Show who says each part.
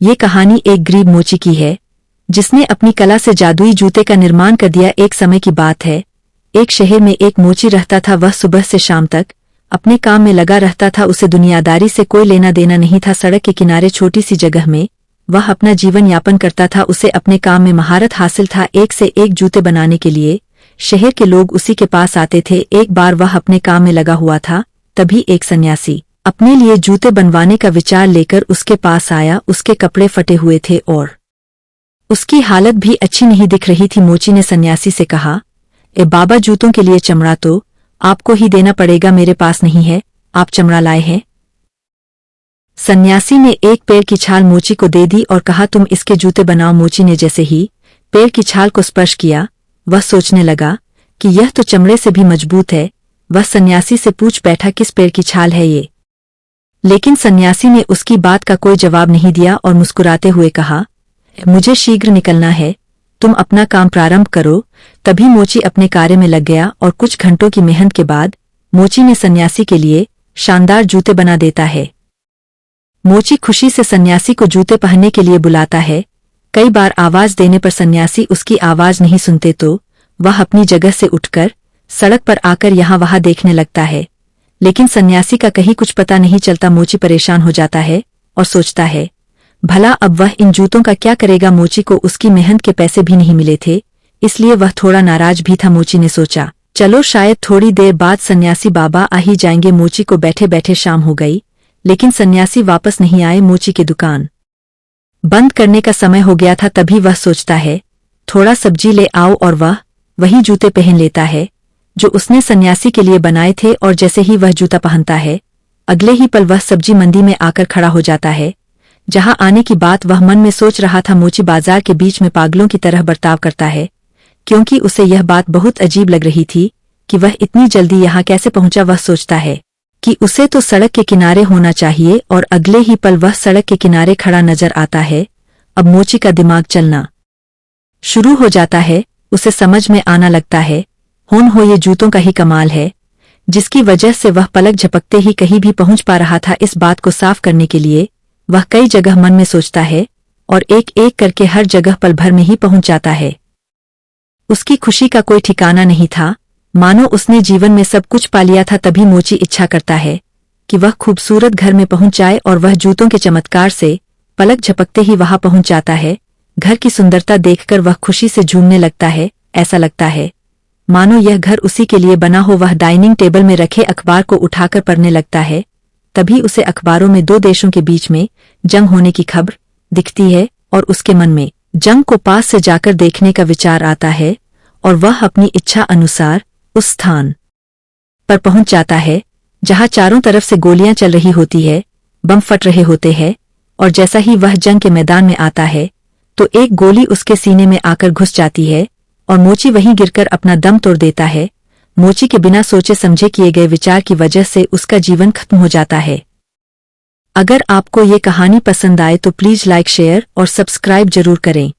Speaker 1: ये कहानी एक गरीब मोची की है जिसने अपनी कला से जादुई जूते का निर्माण कर दिया। एक समय की बात है, एक शहर में एक मोची रहता था। वह सुबह से शाम तक अपने काम में लगा रहता था। उसे दुनियादारी से कोई लेना देना नहीं था। सड़क के किनारे छोटी सी जगह में वह अपना जीवन यापन करता था। उसे अपने काम में महारत हासिल था। एक से एक जूते बनाने के लिए शहर के लोग उसी के पास आते थे। एक बार वह अपने काम में लगा हुआ था, तभी एक सन्यासी अपने लिए जूते बनवाने का विचार लेकर उसके पास आया। उसके कपड़े फटे हुए थे और उसकी हालत भी अच्छी नहीं दिख रही थी। मोची ने सन्यासी से कहा, ए बाबा, जूतों के लिए चमड़ा तो आपको ही देना पड़ेगा, मेरे पास नहीं है। आप चमड़ा लाए हैं? सन्यासी ने एक पेड़ की छाल मोची को दे दी और कहा, तुम इसके जूते बनाओ। मोची ने जैसे ही पेड़ की छाल को स्पर्श किया, वह सोचने लगा कि यह तो चमड़े से भी मजबूत है। वह सन्यासी से पूछ बैठा, किस पेड़ की छाल है ये? लेकिन सन्यासी ने उसकी बात का कोई जवाब नहीं दिया और मुस्कुराते हुए कहा, मुझे शीघ्र निकलना है, तुम अपना काम प्रारंभ करो। तभी मोची अपने कार्य में लग गया और कुछ घंटों की मेहनत के बाद मोची ने सन्यासी के लिए शानदार जूते बना देता है। मोची खुशी से सन्यासी को जूते पहनने के लिए बुलाता है। कई बार आवाज देने पर सन्यासी उसकी आवाज नहीं सुनते तो वह अपनी जगह से उठकर सड़क पर आकर यहाँ वहाँ देखने लगता है, लेकिन सन्यासी का कहीं कुछ पता नहीं चलता। मोची परेशान हो जाता है और सोचता है, भला अब वह इन जूतों का क्या करेगा। मोची को उसकी मेहनत के पैसे भी नहीं मिले थे, इसलिए वह थोड़ा नाराज भी था। मोची ने सोचा, चलो शायद थोड़ी देर बाद सन्यासी बाबा आ ही जाएंगे। मोची को बैठे बैठे शाम हो गई, लेकिन सन्यासी वापस नहीं आए। मोची की दुकान बंद करने का समय हो गया था। तभी वह सोचता है, थोड़ा सब्जी ले आओ, और वह वही जूते पहन लेता है जो उसने सन्यासी के लिए बनाए थे। और जैसे ही वह जूता पहनता है, अगले ही पल वह सब्जी मंडी में आकर खड़ा हो जाता है। जहां आने की बात वह मन में सोच रहा था, मोची बाजार के बीच में पागलों की तरह बर्ताव करता है, क्योंकि उसे यह बात बहुत अजीब लग रही थी कि वह इतनी जल्दी यहाँ कैसे पहुंचा। वह सोचता है कि उसे तो सड़क के किनारे होना चाहिए, और अगले ही पल वह सड़क के किनारे खड़ा नजर आता है। अब मोची का दिमाग चलना शुरू हो जाता है। उसे समझ में आना लगता है, ये जूतों का ही कमाल है, जिसकी वजह से वह पलक झपकते ही कहीं भी पहुंच पा रहा था। इस बात को साफ करने के लिए वह कई जगह मन में सोचता है और एक एक करके हर जगह पल भर में ही पहुंच जाता है। उसकी खुशी का कोई ठिकाना नहीं था, मानो उसने जीवन में सब कुछ पा लिया था। तभी मोची इच्छा करता है कि वह खूबसूरत घर में पहुंच जाए, और वह जूतों के चमत्कार से पलक झपकते ही वहां पहुंच जाता है। घर की सुंदरता देखकर वह खुशी से झूमने लगता है। ऐसा लगता है मानो यह घर उसी के लिए बना हो। वह डाइनिंग टेबल में रखे अखबार को उठाकर पढ़ने लगता है। तभी उसे अखबारों में दो देशों के बीच में जंग होने की खबर दिखती है, और उसके मन में जंग को पास से जाकर देखने का विचार आता है, और वह अपनी इच्छा अनुसार उस स्थान पर पहुंच जाता है जहां चारों तरफ से गोलियां चल रही होती है, बम फट रहे होते हैं। और जैसा ही वह जंग के मैदान में आता है तो एक गोली उसके सीने में आकर घुस जाती है, और मोची वहीं गिरकर अपना दम तोड़ देता है। मोची के बिना सोचे समझे किए गए विचार की वजह से उसका जीवन खत्म हो जाता है। अगर आपको ये कहानी पसंद आए तो प्लीज लाइक, शेयर और सब्सक्राइब जरूर करें।